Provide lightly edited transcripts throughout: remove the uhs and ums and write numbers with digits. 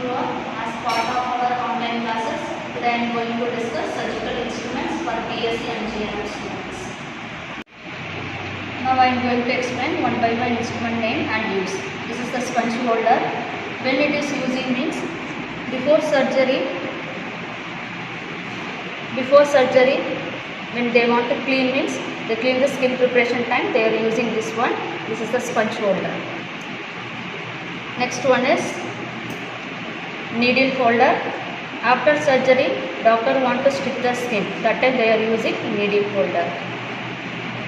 you all. As part of our online classes, today I am going to discuss surgical instruments for BSc and GNM students. Now I am going to explain one by one instrument name and use. This is the sponge holder. When it is using means before surgery, when they want to clean means they clean the skin preparation time, they are using this one. This is the sponge holder. Next one is needle holder. After surgery, doctor want to stick the skin. That time they are using needle holder.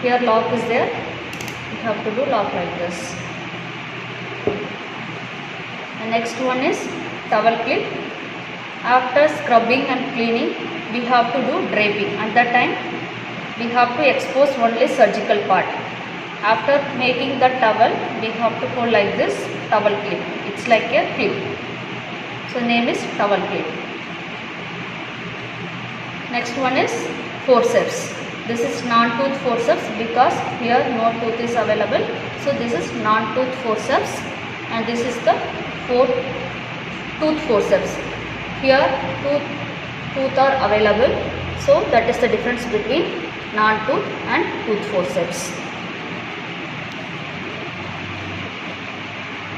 Here lock is there. You have to do lock like this. The next one is towel clip. After scrubbing and cleaning, we have to do draping. At that time, we have to expose only surgical part. After making the towel, we have to hold like this towel clip. It's like a clip. So name is towel clip. Next one is forceps. This is non-tooth forceps because here no tooth is available. So this is non-tooth forceps and this is the tooth forceps. Here tooth are available. So that is the difference between non-tooth and tooth forceps.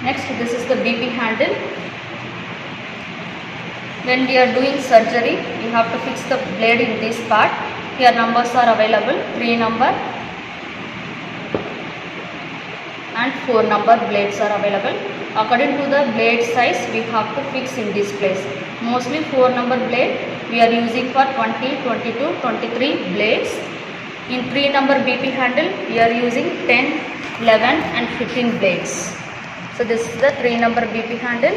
Next, this is the BP handle. When we are doing surgery, we have to fix the blade in this part. Here numbers are available, 3 number and 4 number blades are available. According to the blade size, we have to fix in this place. Mostly 4 number blade we are using for 20, 22, 23 blades. In 3 number BP handle, we are using 10, 11 and 15 blades. So this is the 3 number BP handle.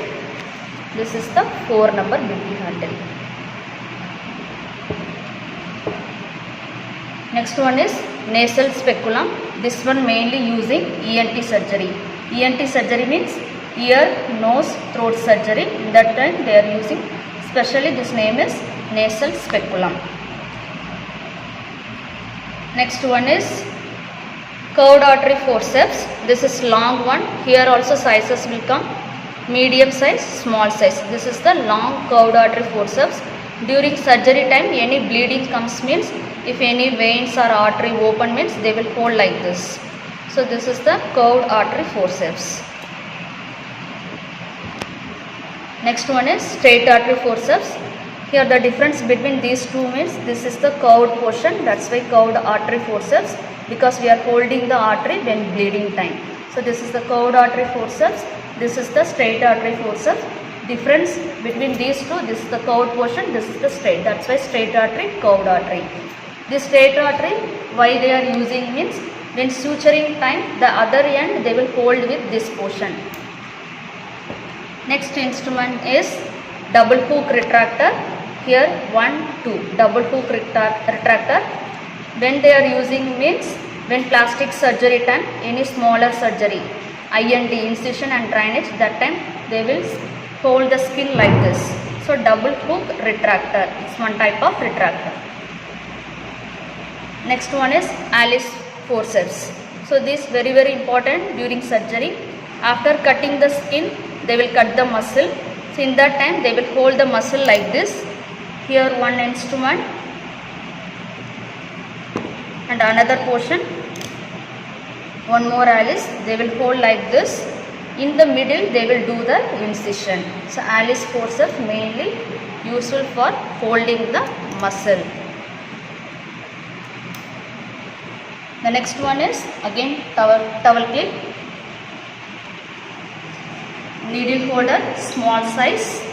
This is the 4 number BP handle. Next one is nasal speculum. This one mainly using ENT surgery. ENT surgery means ear, nose, throat surgery. In that time they are using, specially this name is nasal speculum. Next one is curved artery forceps. This is long one. Here also sizes will come medium size, small size. This is the long curved artery forceps. During surgery time, any bleeding comes means, if any veins or artery open means, they will hold like this. So this is the curved artery forceps. Next one is straight artery forceps. Here the difference between these two means, this is the curved portion, that's why curved artery forceps, because we are holding the artery when bleeding time. So this is the curved artery forceps, this is the straight artery forceps. Difference between these two, this is the curved portion, this is the straight, that's why straight artery, curved artery. This straight artery, why they are using means, when suturing time, the other end they will hold with this portion. Next instrument is double hook retractor. Here 1, 2, double hook retractor. When they are using means, when plastic surgery time, any smaller surgery, IND, incision and drainage, that time they will hold the skin like this. So double hook retractor, it's one type of retractor. Next one is Alice forceps. So this very important during surgery. After cutting the skin, they will cut the muscle. So in that time they will hold the muscle like this. Here one instrument and another portion, one more Alice, they will hold like this. In the middle they will do the incision. So Alice forceps mainly useful for holding the muscle. The next one is again towel clip. Needle holder, small size.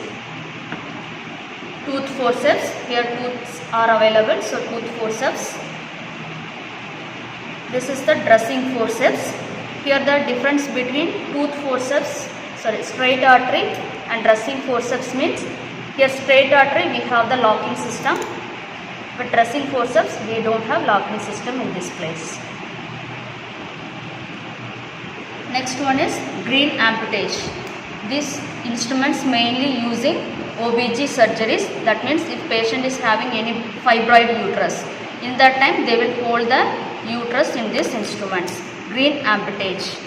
Tooth forceps, here tooths are available, so tooth forceps. This is the dressing forceps. Here the difference between straight artery and dressing forceps means, here straight artery we have the locking system, but dressing forceps we don't have locking system in this place. Next one is green amputation. These instruments mainly using OBG surgeries. That means if patient is having any fibroid uterus, in that time they will hold the uterus in these instruments. Green amputation.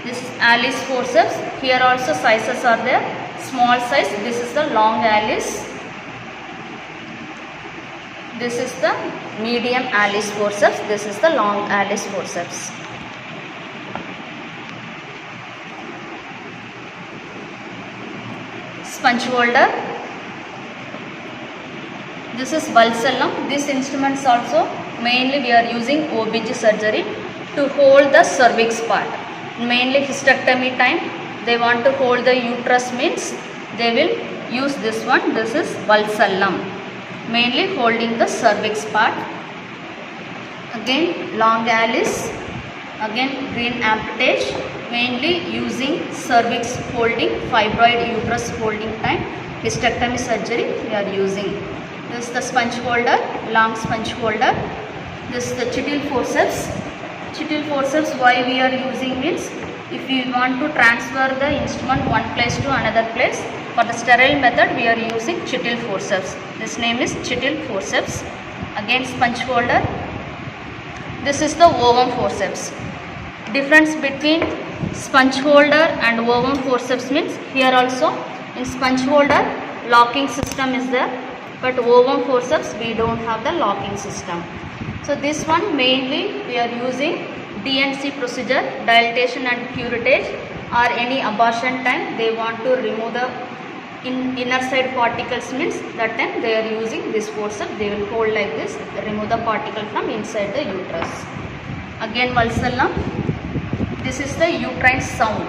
This is Alice forceps. Here also sizes are there. small size, this is the long Alice. This is the medium Alice forceps, this is the long Alice forceps. Sponge holder. This is Valsallam. These instruments also mainly we are using OBG surgery to hold the cervix part. Mainly hysterectomy time they want to hold the uterus, means they will use this one. This is Valsallam, mainly holding the cervix part. Again long Alice, again green amputage, mainly using cervix holding, fibroid uterus holding time, hysterectomy surgery we are using. This is the sponge holder, long sponge holder. This is the Chittil forceps. Chittil forceps why we are using means, if we want to transfer the instrument one place to another place, for the sterile method we are using Chittil forceps. This name is Chittil forceps. Again sponge holder. This is the ovum forceps. Difference between sponge holder and ovum forceps means, here also in sponge holder locking system is there, but ovum forceps we don't have the locking system. So this one mainly we are using DNC procedure, dilatation and curettage, or any abortion time they want to remove the inner side particles, means that time they are using this forceps. They will hold like this, remove the particle from inside the uterus. Again Valsallam. This is the uterine sound.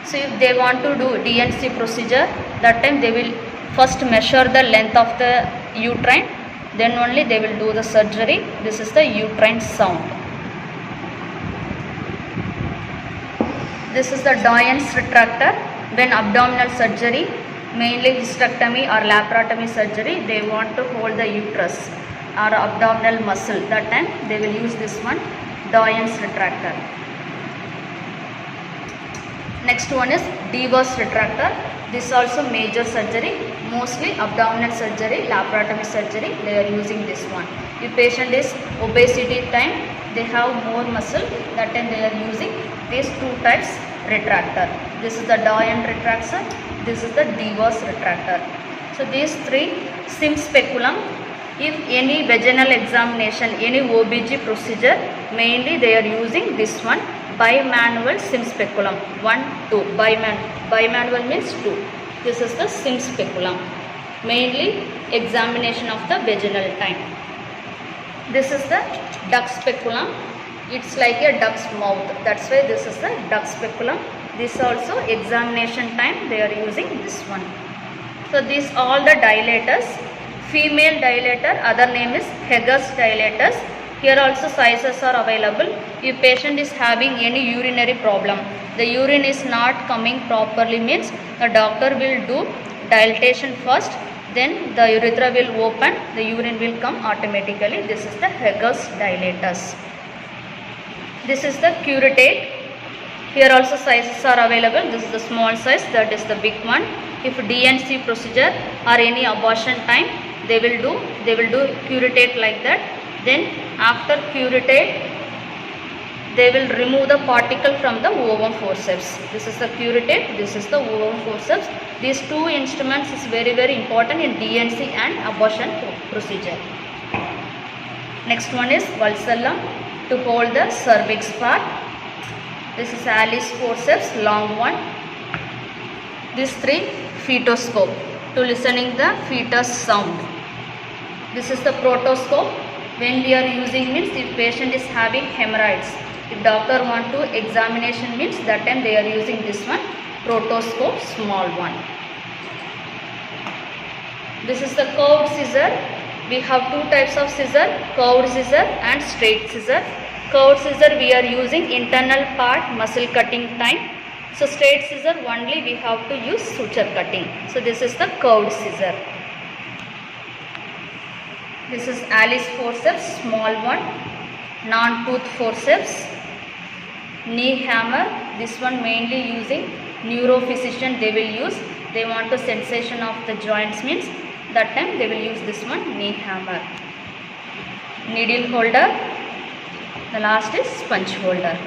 So if they want to do DNC procedure, that time they will first measure the length of the uterine, then only they will do the surgery. This is the uterine sound. This is the Doyen's retractor. When abdominal surgery, mainly hysterectomy or laparotomy surgery, they want to hold the uterus or abdominal muscle, that time they will use this one, Doyen's retractor. Next one is DeVos retractor. This also major surgery, mostly abdominal surgery, laparotomy surgery, they are using this one. If patient is obesity time, they have more muscle, that time they are using these two types retractor. This is the Doyen retractor, this is the DeVos retractor. So these three, sim speculum, if any vaginal examination, any OBG procedure, mainly they are using this one, bimanual sim speculum, 1, 2, bimanual means 2. This is the sim speculum, mainly examination of the vaginal time. This is the duct speculum, it's like a duck's mouth, that's why this is the duct speculum. This also examination time they are using this one. So these all the dilators. Female dilator, other name is Heger's dilators. Here also sizes are available. If patient is having any urinary problem, the urine is not coming properly, means the doctor will do dilatation first, then the urethra will open, the urine will come automatically. This is the Heger's dilators. This is the curettage. Here also sizes are available. This is the small size, that is the big one. If DNC procedure or any abortion time, they will do curettage like that. Then after curettage, they will remove the particle from the ovum forceps. This is the curettage, this is the ovum forceps. These two instruments is very important in DNC and abortion procedure. Next one is Valsallam, to hold the cervix part. This is Alice forceps, long one. These three, fetoscope, to listening the fetus sound. This is the protoscope. When we are using means, if patient is having hemorrhoids, if doctor want to examination means, that time they are using this one, protoscope, small one. This is the curved scissor. We have two types of scissor, curved scissor and straight scissor. Curved scissor we are using internal part muscle cutting time. So straight scissor only we have to use suture cutting. So this is the curved scissor. This is Alice forceps, small one. Non-tooth forceps. Knee hammer. This one mainly using neurophysician they will use. They want to sensation of the joints means, that time they will use this one, knee hammer. Needle holder. The last is sponge holder.